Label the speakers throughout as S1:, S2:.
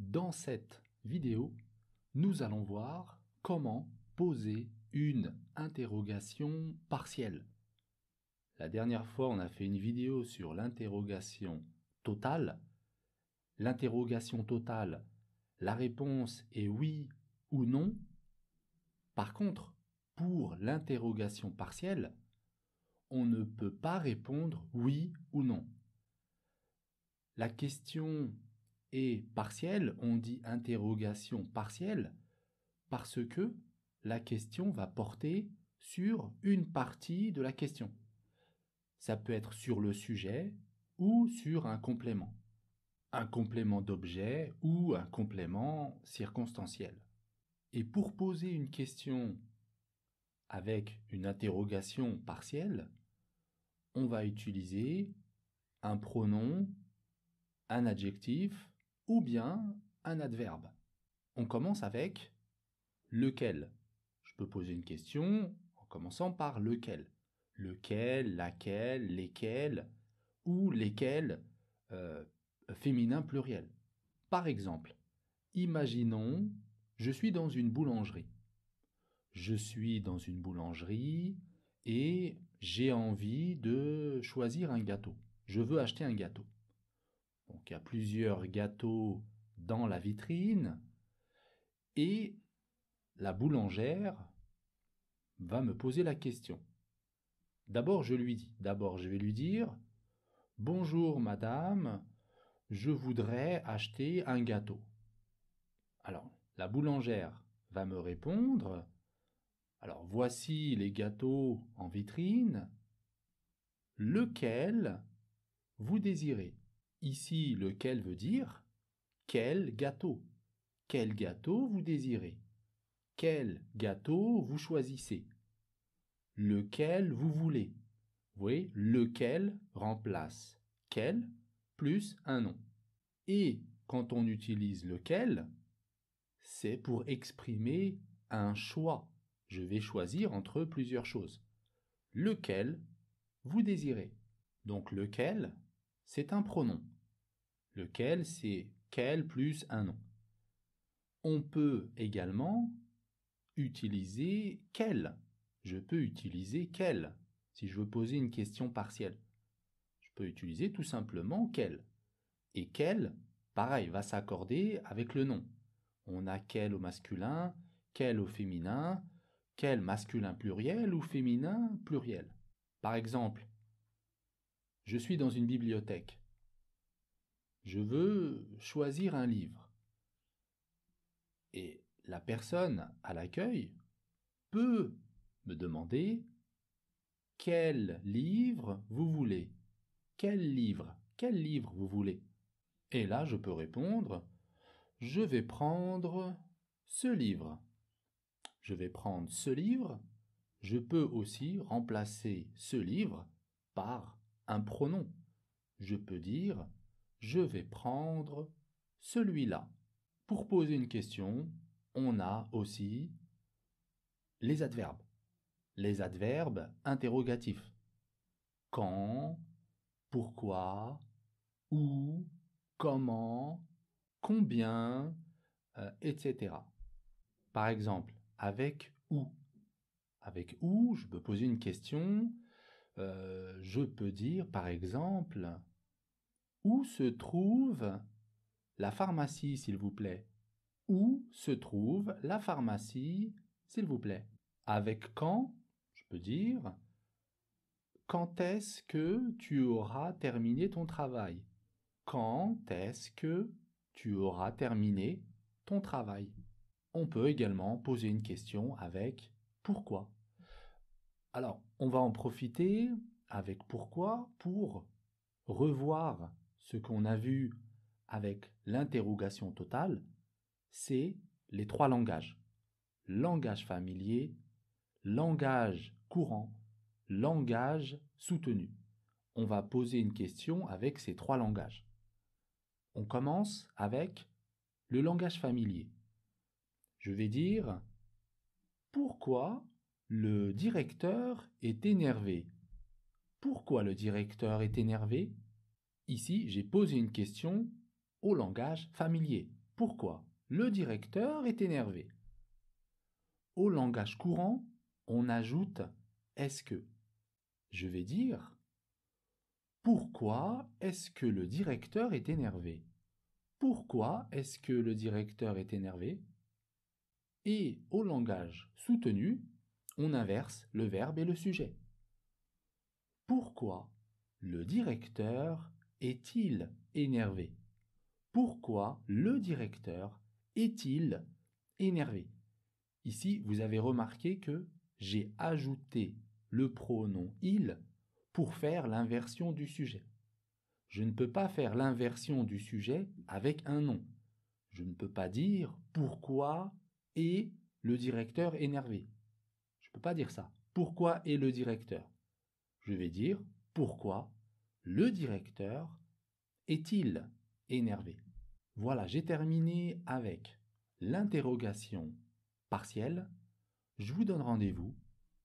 S1: Dans cette vidéo, nous allons voir comment poser une interrogation partielle. La dernière fois, on a fait une vidéo sur l'interrogation totale. L'interrogation totale, la réponse est oui ou non. Par contre, pour l'interrogation partielle, on ne peut pas répondre oui ou non. La question est partielle, on dit interrogation partielle, parce que la question va porter sur une partie de la question. Ça peut être sur le sujet ou sur un complément d'objet ou un complément circonstanciel. Et pour poser une question avec une interrogation partielle, on va utiliser un pronom, un adjectif ou bien un adverbe. On commence avec lequel. Je peux poser une question en commençant par lequel. Lequel, laquelle, lesquels ou lesquels féminin pluriel. Par exemple, imaginons, je suis dans une boulangerie. Je suis dans une boulangerie et j'ai envie de choisir un gâteau. Je veux acheter un gâteau. Donc il y a plusieurs gâteaux dans la vitrine et la boulangère va me poser la question. D'abord je vais lui dire « Bonjour madame, je voudrais acheter un gâteau. » Alors la boulangère va me répondre « Alors voici les gâteaux en vitrine, lequel vous désirez ?» Ici, lequel veut dire quel gâteau. Quel gâteau vous désirez? Quel gâteau vous choisissez? Lequel vous voulez? Vous voyez, lequel remplace quel plus un nom. Et quand on utilise lequel, c'est pour exprimer un choix. Je vais choisir entre plusieurs choses. Lequel vous désirez? Donc lequel, c'est un pronom. Lequel, c'est quel plus un nom. On peut également utiliser quel. Je peux utiliser quel si je veux poser une question partielle. Je peux utiliser tout simplement quel. Et quel, pareil, va s'accorder avec le nom. On a quel au masculin, quel au féminin, quel masculin pluriel ou féminin pluriel. Par exemple, je suis dans une bibliothèque. Je veux choisir un livre. Et la personne à l'accueil peut me demander quel livre vous voulez. Quel livre vous voulez? Et là, je peux répondre je vais prendre ce livre. Je vais prendre ce livre. Je peux aussi remplacer ce livre par un pronom. Je peux dire je vais prendre celui-là. Pour poser une question, on a aussi les adverbes. Les adverbes interrogatifs. Quand, pourquoi, où, comment, combien, etc. Par exemple, avec où. Avec où, je peux poser une question. Je peux dire, par exemple, où se trouve la pharmacie, s'il vous plaît? Où se trouve la pharmacie, s'il vous plaît? Avec quand, je peux dire, quand est-ce que tu auras terminé ton travail? Quand est-ce que tu auras terminé ton travail? On peut également poser une question avec pourquoi. Alors, on va en profiter avec pourquoi pour revoir ce qu'on a vu avec l'interrogation totale, c'est les trois langages. Langage familier, langage courant, langage soutenu. On va poser une question avec ces trois langages. On commence avec le langage familier. Je vais dire pourquoi le directeur est énervé. Pourquoi le directeur est énervé? Ici, j'ai posé une question au langage familier. Pourquoi le directeur est énervé? Au langage courant, on ajoute « est-ce que ». Je vais dire « Pourquoi est-ce que le directeur est énervé ?» Pourquoi est-ce que le directeur est énervé? Et au langage soutenu, on inverse le verbe et le sujet. Pourquoi le directeur est-il énervé? Pourquoi le directeur est-il énervé? Ici, vous avez remarqué que j'ai ajouté le pronom « il » pour faire l'inversion du sujet. Je ne peux pas faire l'inversion du sujet avec un nom. Je ne peux pas dire « pourquoi est le directeur énervé ?» Je ne peux pas dire ça. Pourquoi est le directeur? Je vais dire « pourquoi le directeur est-il énervé ?» Voilà, j'ai terminé avec l'interrogation partielle. Je vous donne rendez-vous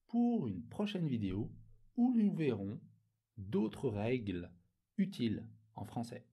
S1: pour une prochaine vidéo où nous verrons d'autres règles utiles en français.